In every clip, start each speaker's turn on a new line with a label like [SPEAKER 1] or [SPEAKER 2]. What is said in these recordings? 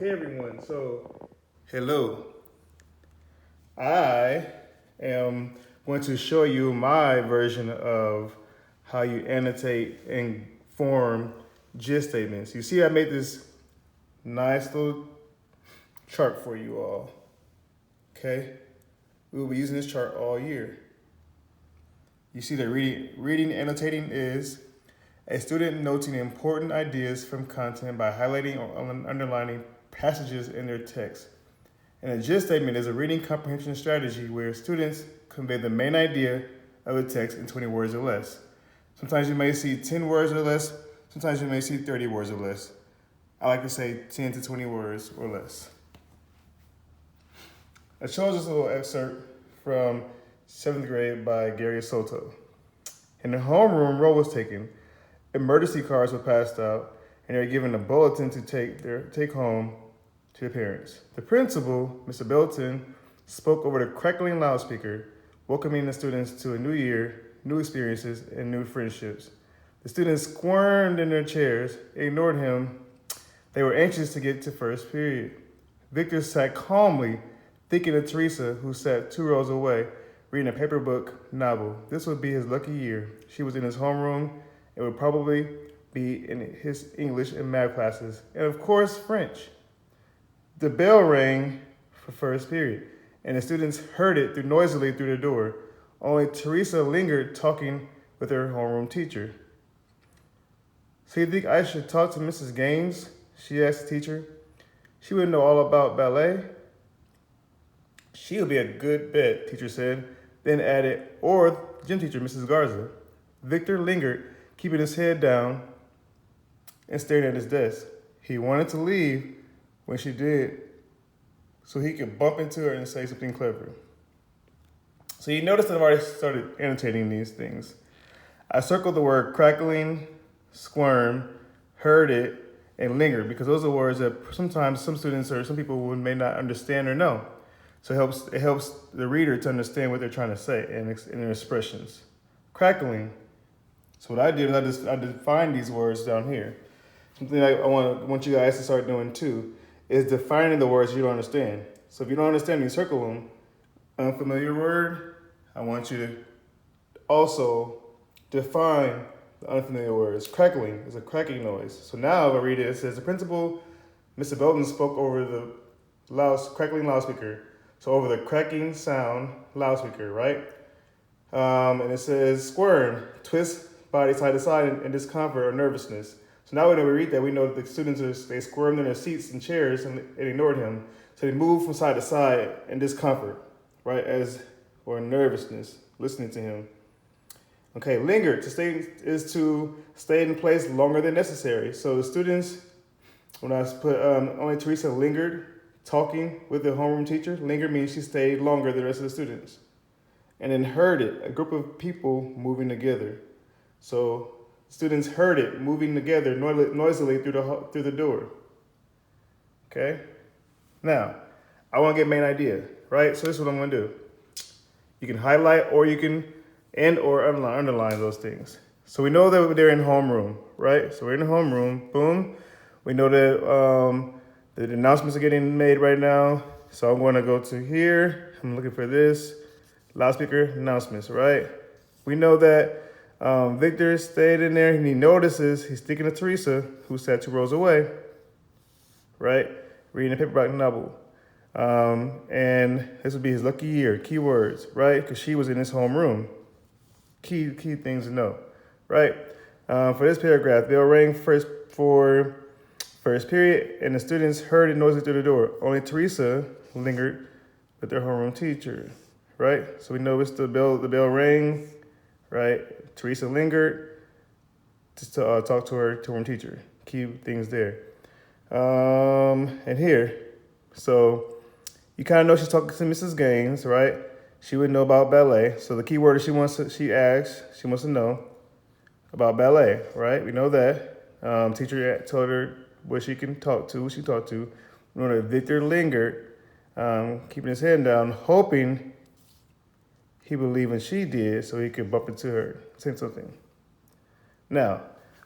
[SPEAKER 1] Okay, everyone. So, hello. I am going to show you my version of how you annotate and form gist statements. You see, I made this nice little chart for you all. Okay, we will be using this chart all year. You see that reading annotating is a student noting important ideas from content by highlighting or underlining passages in their text. And a gist statement is a reading comprehension strategy where students convey the main idea of a text in 20 words or less. Sometimes you may see 10 words or less, sometimes you may see 30 words or less. I like to say 10 to 20 words or less. I chose this little excerpt from 7th grade by Gary Soto. In the homeroom, roll was taken, emergency cards were passed out, and they were given a bulletin to take home to their parents. The principal, Mr. Belton, spoke over the crackling loudspeaker, welcoming the students to a new year, new experiences, and new friendships. The students squirmed in their chairs, ignored him. They were anxious to get to first period. Victor sat calmly, thinking of Teresa, who sat 2 rows away, reading a paper book novel. This would be his lucky year. She was in his homeroom and would probably be in his English and math classes, and of course, French. The bell rang for first period, and the students heard it noisily through the door. Only Teresa lingered, talking with her homeroom teacher. So you think I should talk to Mrs. Gaines? She asked the teacher. She would know all about ballet. She would be a good bet, teacher said, then added, or gym teacher, Mrs. Garza. Victor lingered, keeping his head down and staring at his desk. He wanted to leave when she did, so he could bump into her and say something clever. So you notice that I've already started annotating these things. I circled the word crackling, squirm, heard it, and lingered, because those are words that sometimes some students or some people may not understand or know. So it helps the reader to understand what they're trying to say in their expressions. Crackling. So what I did is I defined these words down here. Something I want you guys to start doing too is defining the words you don't understand. So if you don't understand, you circle them. Unfamiliar word, I want you to also define the unfamiliar words. Crackling is a cracking noise. So now if I read it, it says the principal, Mr. Belton, spoke over the crackling loudspeaker. So over the cracking sound loudspeaker, right? And it says squirm, twist body side to side in discomfort or nervousness. So now when we read that, we know that the students they squirmed in their seats and chairs and ignored him. So they moved from side to side in discomfort, right? Or nervousness, listening to him. Okay, linger is to stay in place longer than necessary. So the students, when I put only Teresa lingered, talking with the homeroom teacher. Lingered means she stayed longer than the rest of the students. And then heard it, a group of people moving together. So students heard it moving together noisily through the door. Okay? Now, I want to get main idea, right? So this is what I'm going to do. You can highlight or you can or underline those things. So we know that they're in homeroom, right? So we're in the homeroom, boom. We know that the announcements are getting made right now. So I'm going to go to here. I'm looking for this. Loudspeaker announcements, right? We know that Victor stayed in there and he notices he's thinking of Teresa, who sat 2 rows away, right? Reading a paperback novel. And this would be his lucky year, keywords, right? Because she was in his homeroom. Key things to know, right? For this paragraph, bell rang for first period, and the students heard it noisily through the door. Only Teresa lingered with their homeroom teacher, right? So we know it's the bell rang, right? Teresa lingered to talk to her homeroom teacher. Key things there. And here, so you kind of know she's talking to Mrs. Gaines, right? She would know about ballet. So the key word she wants to know about ballet, right? We know that. Teacher told her what she can talk to, who she talked to. We know that Victor lingered, keeping his head down, hoping he would leave when she did so he could bump into her, say something. Now,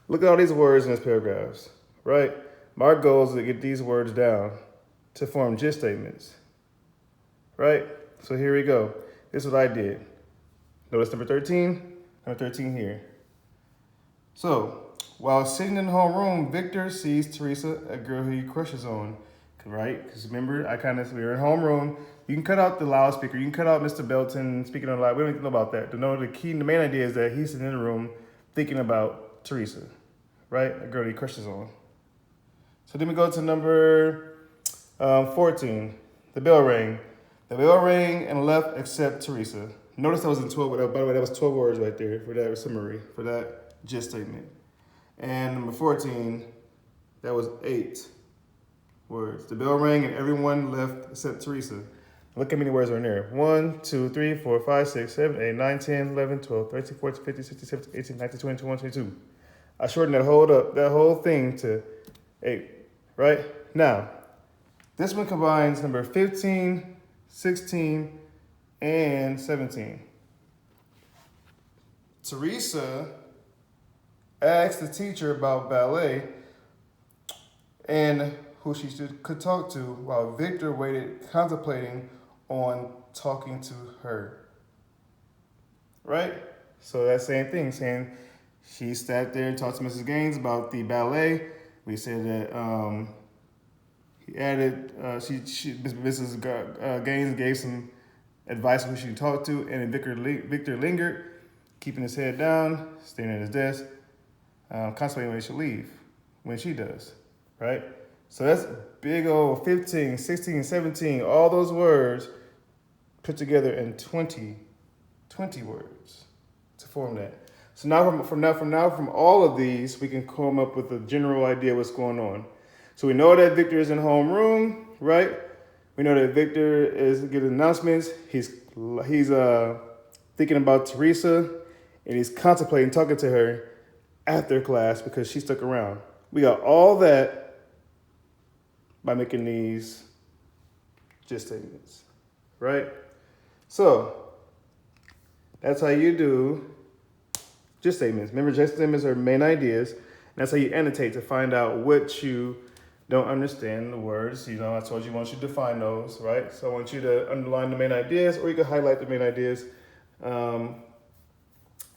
[SPEAKER 1] look at all these words in these paragraphs, right? My goal is to get these words down to form gist statements, right? So here we go. This is what I did. Notice number 13 here. So, while sitting in the homeroom, Victor sees Teresa, a girl who he crushes on, right? Because remember, we were in homeroom. You can cut out the loudspeaker. You can cut out Mr. Belton speaking on loud. We don't know about that. The main idea is that he's sitting in the room thinking about Teresa, right? A girl he crushes on. So then we go to number 14. The bell rang. The bell rang and left except Teresa. Notice that was in 12. By the way, that was 12 words right there for that summary, for that gist statement. And number 14, that was 8 words. The bell rang and everyone left except Teresa. Look how many words are in there. 1, 2, 3, 4, 5, 6, 7, 8, 9, 10, 11, 12, 13, 14, 15, 16, 17, 18, 19, 20, 21, 22. I shortened that whole thing to 8, right? Now, this one combines number 15, 16, and 17. Teresa asked the teacher about ballet and who she could talk to, while Victor waited, contemplating on talking to her. Right? So that same thing, saying she sat there and talked to Mrs. Gaines about the ballet. We said that he added, Mrs. Gaines gave some advice on who she could talk to, and Victor lingered, keeping his head down, staying at his desk, contemplating when he should leave, when she does, right? So that's big old 15, 16, 17, all those words put together in 20 words to form that. So now from all of these, we can come up with a general idea what's going on. So we know that Victor is in homeroom, right? We know that Victor is getting announcements. He's thinking about Teresa, and he's contemplating talking to her after class because she stuck around. We got all that by making these gist statements, right? So that's how you do gist statements. Remember, gist statements are main ideas, and that's how you annotate to find out what you don't understand the words. You know, I told you I want you to define those, right? So I want you to underline the main ideas, or you can highlight the main ideas.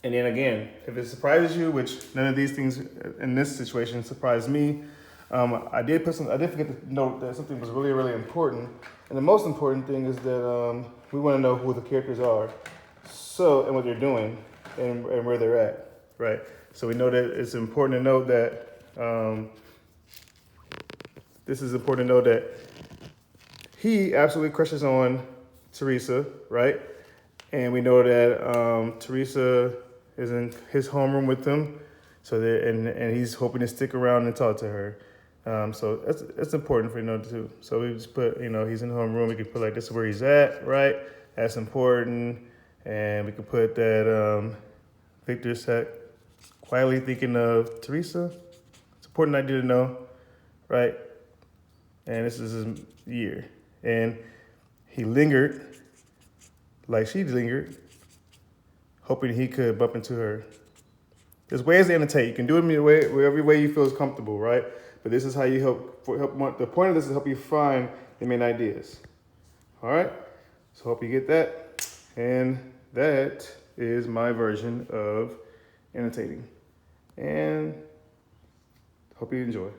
[SPEAKER 1] And then again, if it surprises you, which none of these things in this situation surprised me, I did forget to note that something was really, really important. And the most important thing is that we want to know who the characters are, and what they're doing, and where they're at, right? So we know that it's important to note that this is important to know that he absolutely crushes on Teresa, right? And we know that Teresa is in his homeroom with him, so and he's hoping to stick around and talk to her. So that's important for you to know too. So we just put, he's in the homeroom. We can put like this is where he's at, right? That's important, and we can put that Victor sat quietly thinking of Teresa. It's an important idea to know, right? And this is his year, and he lingered like she lingered, hoping he could bump into her. There's ways to annotate. You can do it whatever way you feel is comfortable, right? But this is how you help. The point of this is to help you find the main ideas. All right? So hope you get that. And that is my version of annotating. And hope you enjoy.